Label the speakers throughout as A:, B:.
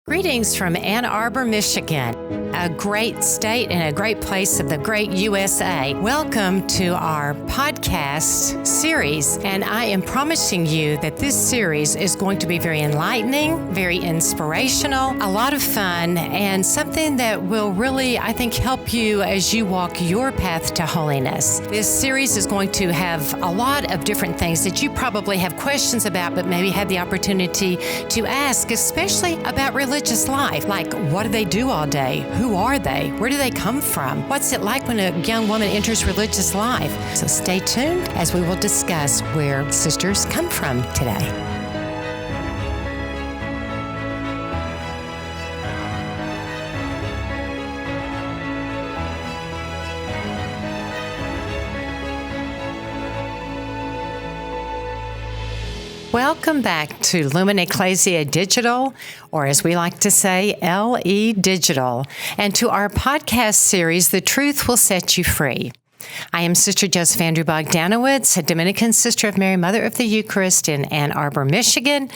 A: Greetings from Ann Arbor, Michigan, a great state and a great place of the great USA. Welcome to our podcast series, and I am promising you that this series is going to be very enlightening, very inspirational, a lot of fun, and something that will really, I think, help you as you walk your path to holiness. This series is going to have a lot of different things that you probably have questions about, but maybe had the opportunity to ask, especially about religious life. Like, what do they do all day? Who are they? Where do they come from? What's it like when a young woman enters religious life? So stay tuned as we will discuss where sisters come from today. Welcome back to Lumen Ecclesia Digital, or as we like to say, LE Digital, and to our podcast series, The Truth Will Set You Free. I am Sister Josephine Andrew Bogdanowicz, a Dominican Sister of Mary, Mother of the Eucharist in Ann Arbor, Michigan.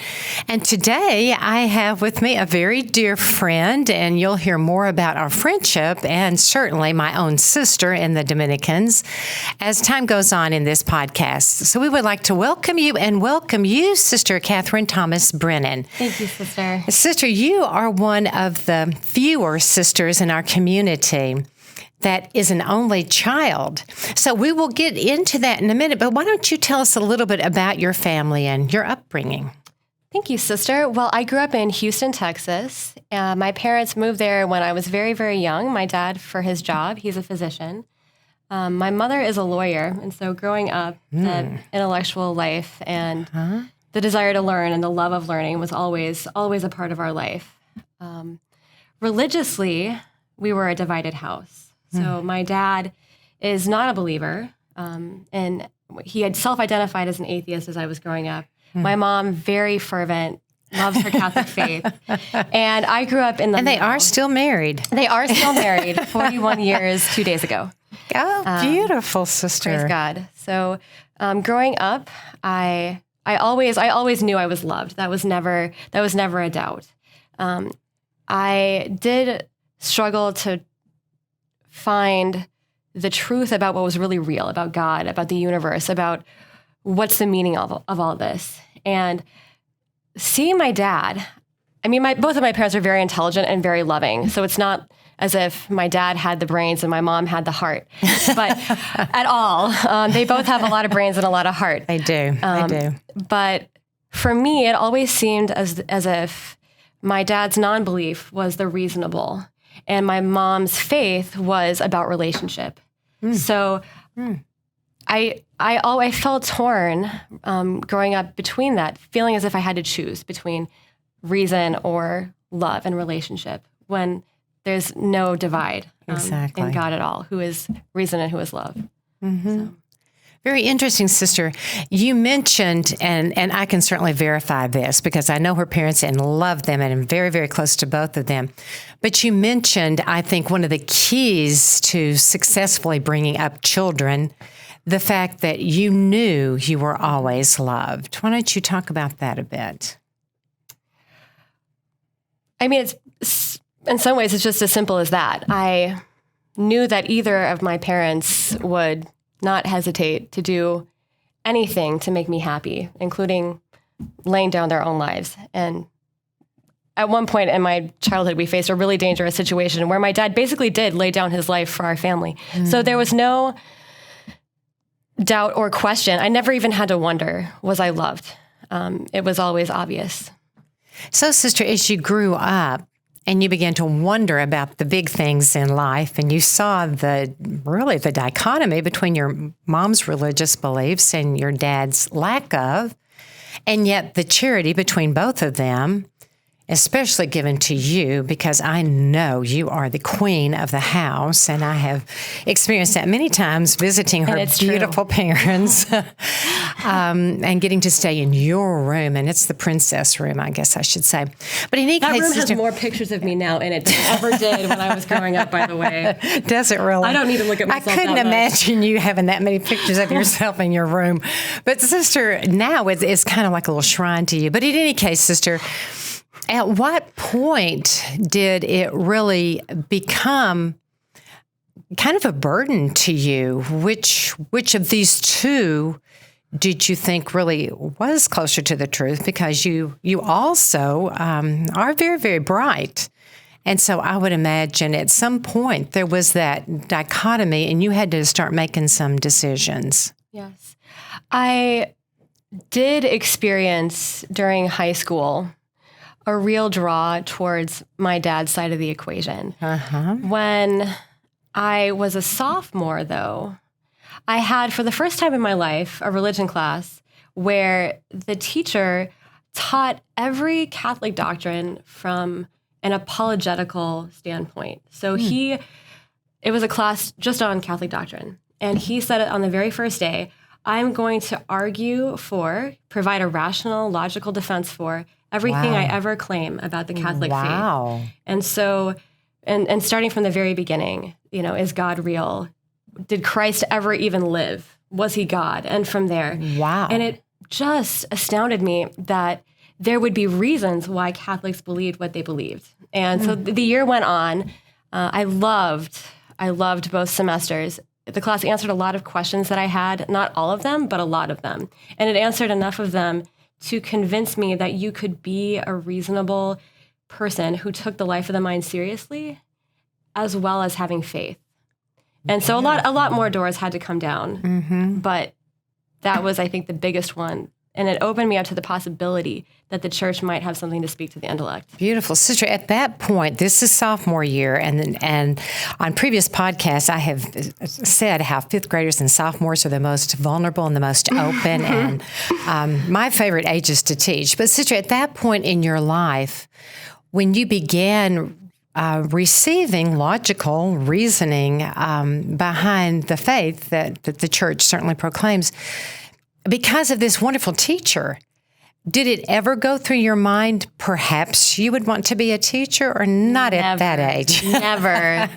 A: And today I have with me a very dear friend, and you'll hear more about our friendship and certainly my own sister in the Dominicans as time goes on in this podcast. So we would like to welcome you, Sister Catherine Thomas Brennan.
B: Thank you, Sister.
A: Sister, you are one of the fewer sisters in our community that is an only child. So we will get into that in a minute, but why don't you tell us a little bit about your family and your upbringing?
B: Thank you, Sister. Well, I grew up in Houston, Texas. My parents moved there when I was very, very young. My dad, for his job, he's a physician. My mother is a lawyer, and so growing up, the intellectual life and the desire to learn and the love of learning was always a part of our life. Religiously, we were a divided house. So my dad is not a believer, and he had self-identified as an atheist as I was growing up. My mom, very fervent, loves her Catholic faith. And I grew up in the
A: middle. They are still married.
B: They are still married, 41 years, 2 days ago.
A: Oh, beautiful, sister.
B: Praise God. So growing up, I always knew I was loved. That was never a doubt. I did struggle to find the truth about what was really real, about God, about the universe, about what's the meaning of all this. And seeing my dad, I mean, both of my parents are very intelligent and very loving. So it's not as if my dad had the brains and my mom had the heart, but at all. They both have a lot of brains and a lot of heart.
A: They do. They do.
B: But for me, it always seemed as if my dad's non-belief was the reasonable, and my mom's faith was about relationship. So I felt torn growing up between that, feeling as if I had to choose between reason or love and relationship when there's no divide in God at all, who is reason and who is love. So.
A: Very interesting, sister. You mentioned, and I can certainly verify this because I know her parents and love them and I'm very, very close to both of them. But you mentioned, I think, one of the keys to successfully bringing up children, the fact that you knew you were always loved. Why don't you talk about that a bit?
B: I mean, in some ways, it's just as simple as that. I knew that either of my parents would not hesitate to do anything to make me happy, including laying down their own lives. And at one point in my childhood, we faced a really dangerous situation where my dad basically did lay down his life for our family. So there was no doubt or question. I never even had to wonder, was I loved? It was always obvious.
A: So, sister, as you grew up, and you began to wonder about the big things in life, and you saw the dichotomy between your mom's religious beliefs and your dad's lack of, and yet the charity between both of them. especially given to you, because I know you are the queen of the house, and I have experienced that many times visiting her beautiful parents and getting to stay in your room, and it's the princess room, I guess I should say. But in any
B: that
A: case,
B: room has more pictures of me now in it than it ever did when I was growing up, by the way.
A: Does it really?
B: I don't need to look at myself.
A: I couldn't imagine you having that many pictures of yourself in your room. But sister, now it's kind of like a little shrine to you. But in any case, sister, at what point did it really become kind of a burden to you? Which of these two did you think really was closer to the truth? Because you also are very, very bright. And so I would imagine at some point there was that dichotomy and you had to start making some decisions.
B: Yes. I did experience during high school a real draw towards my dad's side of the equation. When I was a sophomore, though, I had, for the first time in my life, a religion class where the teacher taught every Catholic doctrine from an apologetical standpoint. So it was a class just on Catholic doctrine. And he said it on the very first day, I'm going to provide a rational, logical defense for everything I ever claim about the Catholic faith. And so, and starting from the very beginning, is God real? Did Christ ever even live? Was he God? And from there. And it just astounded me that there would be reasons why Catholics believed what they believed. And so the year went on. I loved both semesters. The class answered a lot of questions that I had, not all of them, but a lot of them. And it answered enough of them to convince me that you could be a reasonable person who took the life of the mind seriously, as well as having faith. And so a lot more doors had to come down, but that was, I think, the biggest one. And it opened me up to the possibility that the church might have something to speak to the intellect.
A: Beautiful. Sister, at that point, this is sophomore year, and on previous podcasts, I have said how fifth graders and sophomores are the most vulnerable and the most open, and my favorite ages to teach. But sister, at that point in your life, when you began receiving logical reasoning behind the faith that the church certainly proclaims, because of this wonderful teacher, did it ever go through your mind, perhaps you would want to be a teacher, or not at that age?
B: Never,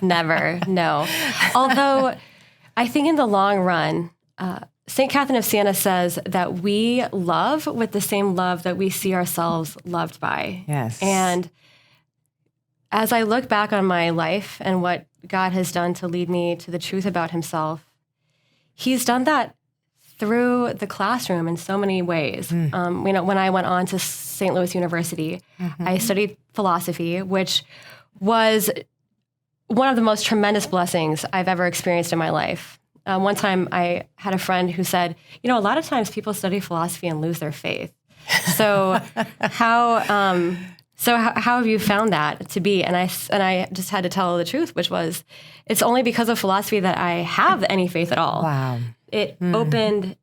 B: no. Although I think in the long run, St. Catherine of Siena says that we love with the same love that we see ourselves loved by.
A: Yes.
B: And as I look back on my life and what God has done to lead me to the truth about himself, he's done that through the classroom in so many ways. When I went on to St. Louis University, I studied philosophy, which was one of the most tremendous blessings I've ever experienced in my life. One time I had a friend who said, a lot of times people study philosophy and lose their faith. So how have you found that to be? And I just had to tell the truth, which was, it's only because of philosophy that I have any faith at all.
A: Wow.
B: It opened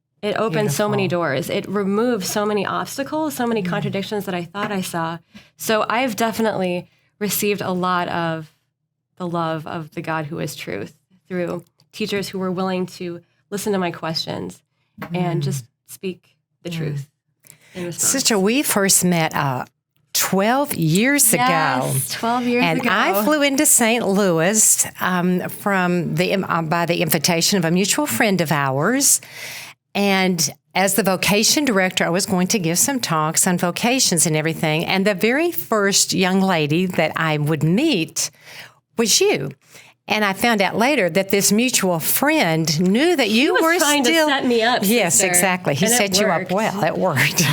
B: so many doors. It removed so many obstacles, so many contradictions that I thought I saw. So I've definitely received a lot of the love of the God who is truth through teachers who were willing to listen to my questions and just speak the truth in response.
A: Sister, we first met 12 years ago.
B: Yes, 12 years ago.
A: And I flew into St. Louis by the invitation of a mutual friend of ours. And as the vocation director, I was going to give some talks on vocations and everything. And the very first young lady that I would meet was you. And I found out later that this mutual friend knew that you were
B: trying to set me up.
A: Yes,
B: sister.
A: exactly. He set you up well. It worked.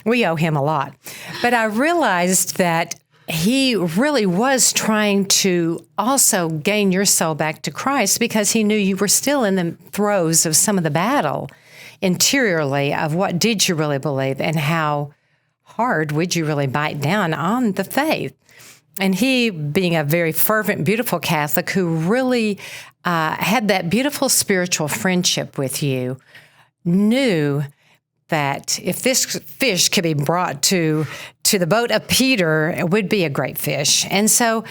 A: We owe him a lot. But I realized that he really was trying to also gain your soul back to Christ, because he knew you were still in the throes of some of the battle interiorly of what did you really believe and how hard would you really bite down on the faith. And he, being a very fervent, beautiful Catholic who really had that beautiful spiritual friendship with you, knew that if this fish could be brought to to the boat of Peter would be a great fish. And so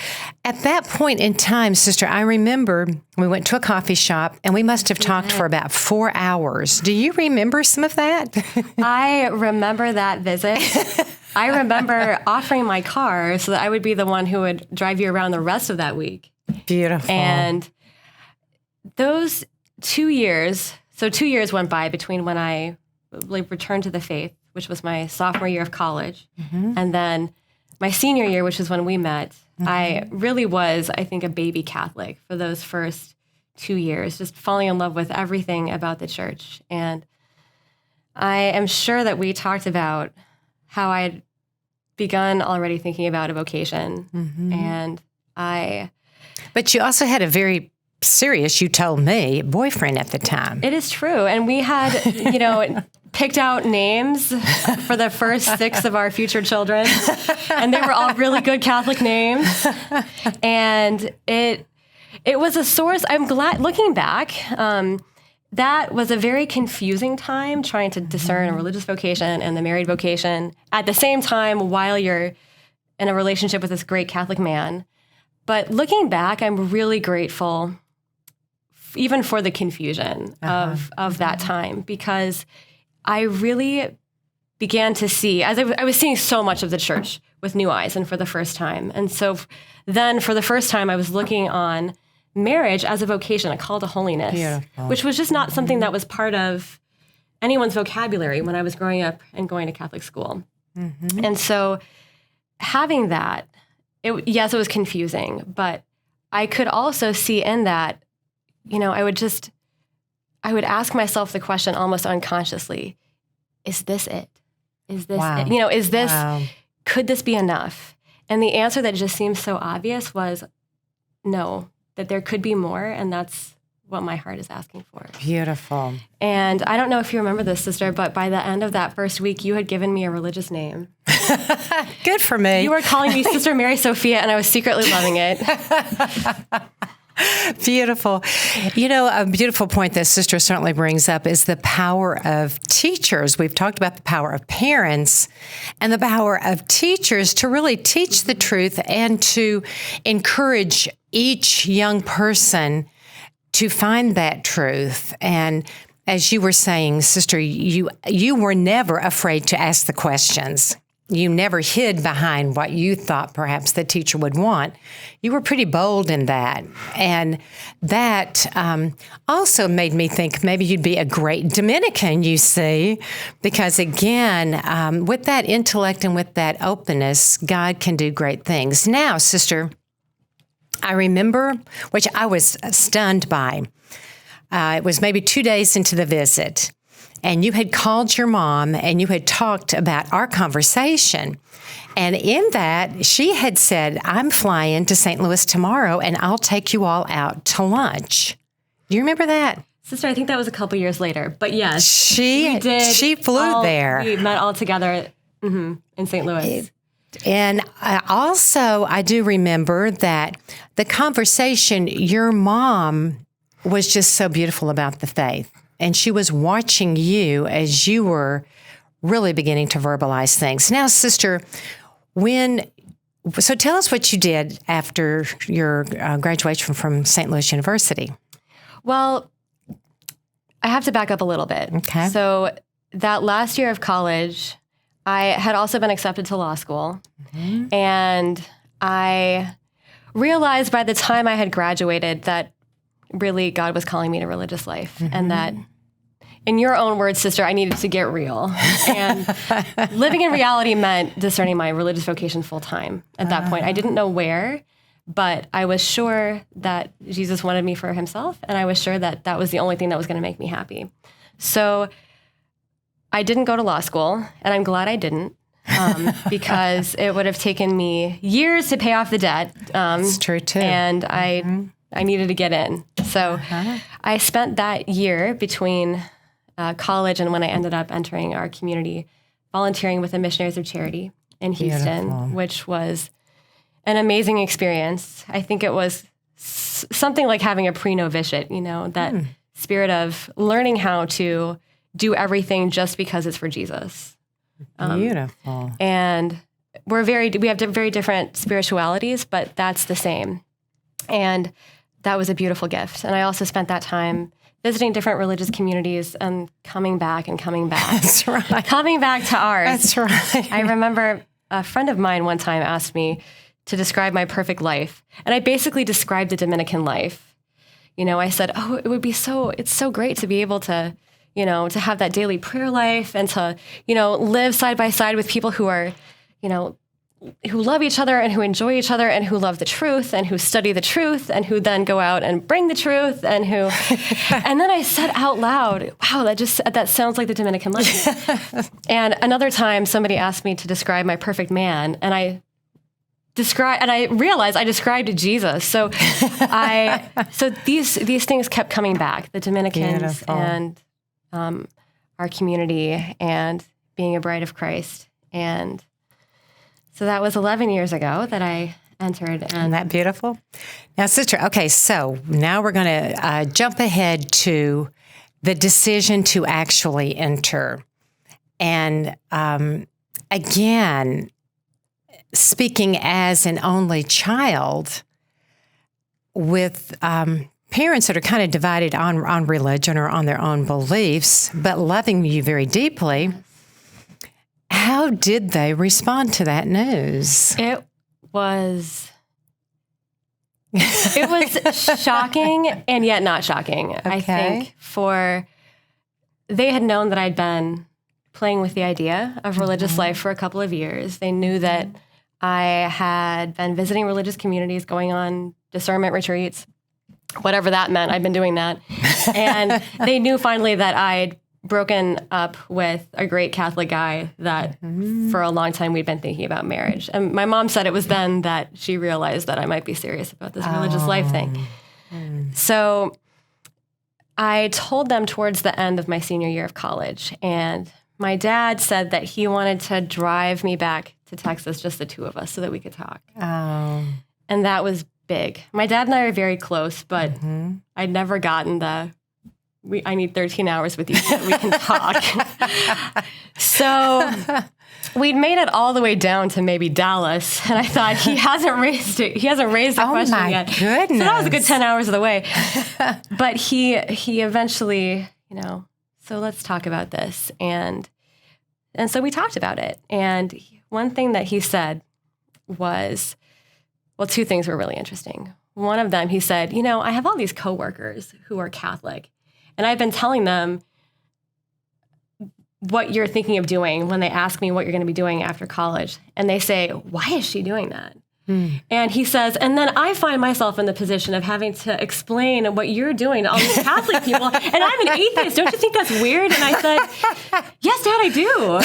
A: at that point in time, Sister, I remember we went to a coffee shop and we must have talked for about 4 hours. Do you remember some of that?
B: I remember that visit. I remember offering my car so that I would be the one who would drive you around the rest of that week.
A: Beautiful.
B: And those 2 years, so 2 years went by between when I returned to the faith, which was my sophomore year of college, and then my senior year, which is when we met. I really was, I think, a baby Catholic for those first 2 years, just falling in love with everything about the church. And I am sure that we talked about how I'd begun already thinking about a vocation. And
A: But you also had a very serious, you told me, boyfriend at the time.
B: It is true. And we had, picked out names for the first 6 of our future children. And they were all really good Catholic names. And it was a source, I'm glad, looking back, that was a very confusing time trying to discern a religious vocation and the married vocation at the same time while you're in a relationship with this great Catholic man. But looking back, I'm really grateful even for the confusion of that time, because I really began to see, as I was seeing so much of the church with new eyes and for the first time. And so then for the first time, I was looking on marriage as a vocation, a call to holiness, which was just not something that was part of anyone's vocabulary when I was growing up and going to Catholic school. And so having that, yes, it was confusing, but I could also see in that, I would ask myself the question almost unconsciously, is this it? Is this it? Is this, could this be enough? And the answer that just seems so obvious was no, that there could be more, and that's what my heart is asking for.
A: Beautiful.
B: And I don't know if you remember this, Sister, but by the end of that first week, you had given me a religious name.
A: Good for me.
B: You were calling me Sister Mary Sophia, and I was secretly loving it.
A: Beautiful. A beautiful point that Sister certainly brings up is the power of teachers. We've talked about the power of parents and the power of teachers to really teach the truth and to encourage each young person to find that truth. And as you were saying, Sister, you were never afraid to ask the questions. You never hid behind what you thought perhaps the teacher would want. You were pretty bold in that. And that also made me think maybe you'd be a great Dominican, you see, because again, with that intellect and with that openness, God can do great things. Now, Sister, I remember, which I was stunned by, it was maybe 2 days into the visit, and you had called your mom and you had talked about our conversation. And in that, she had said, I'm flying to St. Louis tomorrow and I'll take you all out to lunch. Do you remember that?
B: Sister, I think that was a couple years later. But yes,
A: she flew there.
B: We met all together in St. Louis.
A: And I do remember that the conversation, your mom was just so beautiful about the faith. And she was watching you as you were really beginning to verbalize things. Now, Sister, so tell us what you did after your graduation from St. Louis University.
B: Well, I have to back up a little bit.
A: Okay.
B: So that last year of college, I had also been accepted to law school. And I realized by the time I had graduated that really God was calling me to religious life, and that, in your own words, Sister, I needed to get real. And living in reality meant discerning my religious vocation full time at that point. I didn't know where, but I was sure that Jesus wanted me for himself, and I was sure that that was the only thing that was going to make me happy. So I didn't go to law school, and I'm glad I didn't. Because it would have taken me years to pay off the debt.
A: That's true, too.
B: And I needed to get in. So I spent that year between college and when I ended up entering our community, volunteering with the Missionaries of Charity in Houston, which was an amazing experience. I think it was something like having a pre-novitiate, that spirit of learning how to do everything just because it's for Jesus.
A: Beautiful.
B: And we have very different spiritualities, but that's the same. And that was a beautiful gift. And I also spent that time visiting different religious communities and coming back.
A: That's right.
B: Coming back to ours.
A: That's right.
B: I remember a friend of mine one time asked me to describe my perfect life. And I basically described the Dominican life. I said, it's so great to be able to, to have that daily prayer life and to, live side by side with people who are, who love each other and who enjoy each other and who love the truth and who study the truth and who then go out and bring the truth and who, and then I said out loud, wow, that sounds like the Dominican life. And another time somebody asked me to describe my perfect man, and I realized I described Jesus. So these things kept coming back, the Dominicans
A: Beautiful.
B: And our community and being a bride of Christ. And so that was 11 years ago that I entered.
A: Isn't that beautiful? Now, sister, okay, so now we're going to jump ahead to the decision to actually enter. And again, speaking as an only child with parents that are kind of divided on religion or on their own beliefs, but loving you very deeply, how did they respond to that news?
B: It was shocking and yet not shocking. Okay. I think they had known that I'd been playing with the idea of religious life for a couple of years. They knew that I had been visiting religious communities, going on discernment retreats, whatever that meant. I'd been doing that. And they knew finally that I'd broken up with a great Catholic guy that for a long time we'd been thinking about marriage. And my mom said it was then that she realized that I might be serious about this religious life thing. So I told them towards the end of my senior year of college, and my dad said that he wanted to drive me back to Texas, just the two of us, so that we could talk.
A: Oh.
B: And that was big. My dad and I are very close, but I'd never gotten I need 13 hours with you so that we can talk. So we'd made it all the way down to maybe Dallas, and I thought he hasn't raised the question yet.
A: Goodness.
B: So that was a good 10 hours of the way. But he eventually, so let's talk about this. And so we talked about it. And one thing that he said was, well, two things were really interesting. One of them, he said, I have all these coworkers who are Catholic, and I've been telling them what you're thinking of doing when they ask me what you're going to be doing after college. And they say, why is she doing that? And he says, and then I find myself in the position of having to explain what you're doing to all these Catholic people. And I'm an atheist. Don't you think that's weird? And I said, yes, Dad, I do.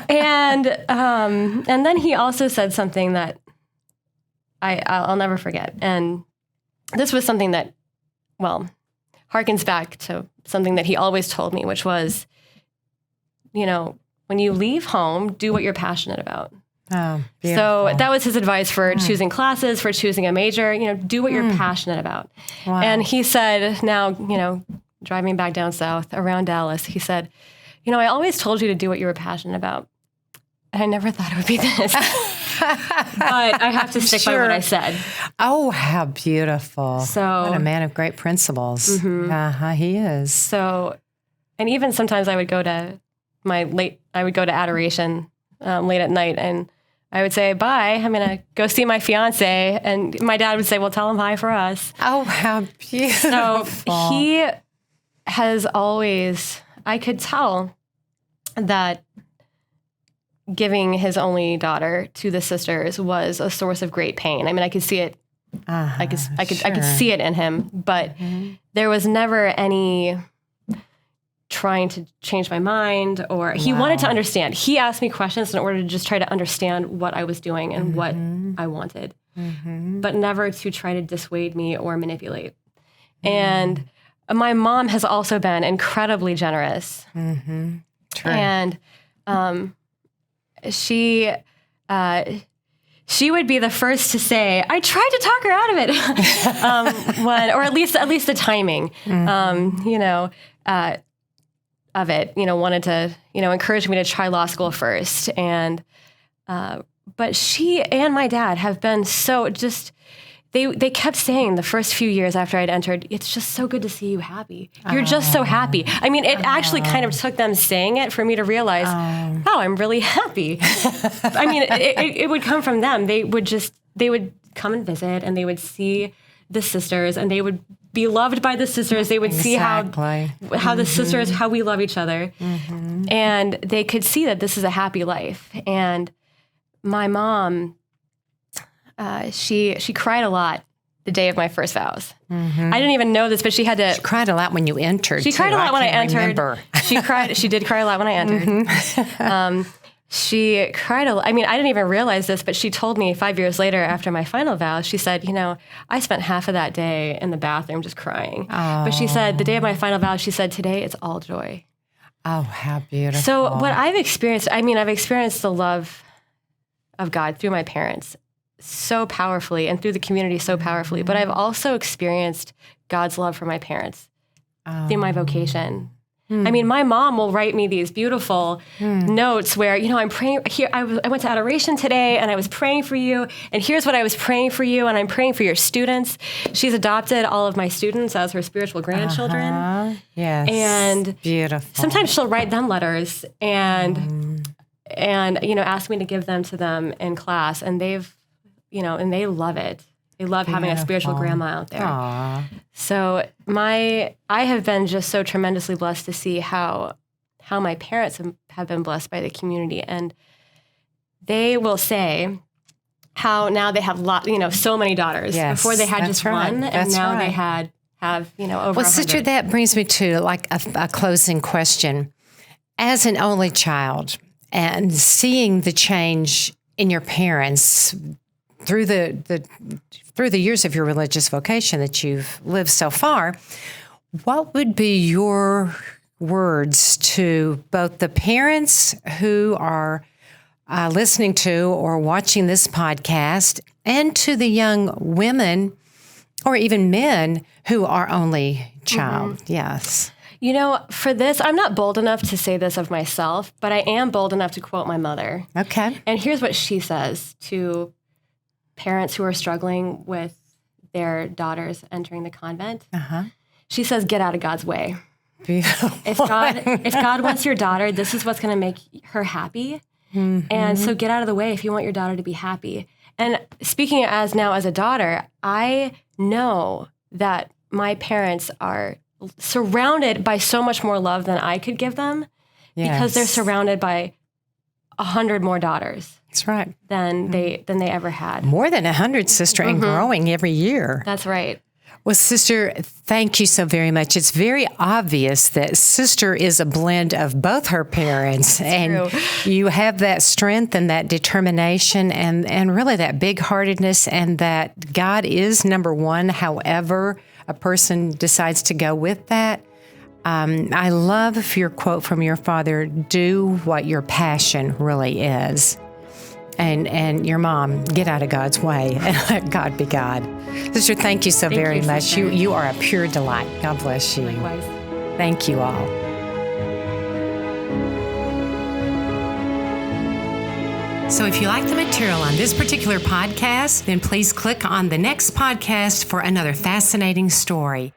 B: And then he also said something that I'll never forget. And this was something that, harkens back to something that he always told me, which was, when you leave home, do what you're passionate about.
A: Oh,
B: so that was his advice for choosing classes, for choosing a major, do what you're passionate about.
A: Wow.
B: And he said, now, driving back down south around Dallas, he said, I always told you to do what you were passionate about. And I never thought it would be this. But I have to stick by what I said.
A: Oh, how beautiful.
B: So,
A: what a man of great principles. He is.
B: So, and even sometimes I would go to adoration late at night, and I would say, bye, I'm going to go see my fiance. And my dad would say, well, tell him hi for us.
A: Oh, how beautiful.
B: So he has always, I could tell that giving his only daughter to the sisters was a source of great pain. I mean, I could see it. I could see it in him, but there was never any trying to change my mind, or he wanted to understand. He asked me questions in order to just try to understand what I was doing and what I wanted, but never to try to dissuade me or manipulate. And my mom has also been incredibly generous.
A: True.
B: And she would be the first to say, I tried to talk her out of it, or at least the timing, of it, wanted to, encourage me to try law school first. And But she and my dad have been so just, they kept saying the first few years after I'd entered, it's just so good to see you happy. You're just so happy. I mean, it actually kind of took them saying it for me to realize, oh, I'm really happy. I mean, it would come from them. They would come and visit, and they would see the sisters, and they would be loved by the sisters. They would see how the sisters, how we love each other. And they could see that this is a happy life. And my mom, she cried a lot the day of my first vows. I didn't even know this, but she had to.
A: She cried a lot when you entered.
B: She cried a lot when I entered.
A: Remember.
B: She did cry a lot when I entered. She cried a lot. I mean, I didn't even realize this, but she told me 5 years later after my final vows, she said, I spent half of that day in the bathroom just crying. But she said, the day of my final vows, she said, today it's all joy.
A: Oh, how beautiful.
B: So what I've experienced, I've experienced the love of God through my parents so powerfully, and through the community so powerfully. But I've also experienced God's love for my parents through my vocation. I mean, my mom will write me these beautiful notes where, I'm praying here. I went to adoration today, and I was praying for you, and here's what I was praying for you, and I'm praying for your students. She's adopted all of my students as her spiritual grandchildren.
A: Yes.
B: And
A: beautiful.
B: Sometimes she'll write them letters and ask me to give them to them in class, and they've, and they love it. They love having a spiritual grandma out there.
A: Aww.
B: So I have been just so tremendously blessed to see how my parents have been blessed by the community. And they will say how now they have so many daughters.
A: Yes,
B: before they had just one, and now they have over 100.
A: Well, sister, that brings me to like a closing question. As an only child, and seeing the change in your parents through the years of your religious vocation that you've lived so far, what would be your words to both the parents who are listening to or watching this podcast, and to the young women or even men who are only child? Yes.
B: For this, I'm not bold enough to say this of myself, but I am bold enough to quote my mother.
A: Okay.
B: And here's what she says to parents who are struggling with their daughters entering the convent. She says, get out of God's way.
A: Beautiful.
B: If God wants your daughter, this is what's going to make her happy. And so get out of the way if you want your daughter to be happy. And speaking as a daughter, I know that my parents are surrounded by so much more love than I could give them, because they're surrounded by 100 more daughters.
A: That's right.
B: Than they ever had.
A: More than 100, sister, and growing every year.
B: That's right.
A: Well, sister, thank you so very much. It's very obvious that sister is a blend of both her parents. And true. You have that strength and that determination and really that big-heartedness, and that God is number one, however a person decides to go with that. I love your quote from your father, do what your passion really is. And your mom, get out of God's way and let God be God. Sister, thank you so very much.
B: Sister.
A: You are a pure delight. God bless you.
B: Likewise.
A: Thank you all. So if you like the material on this particular podcast, then please click on the next podcast for another fascinating story.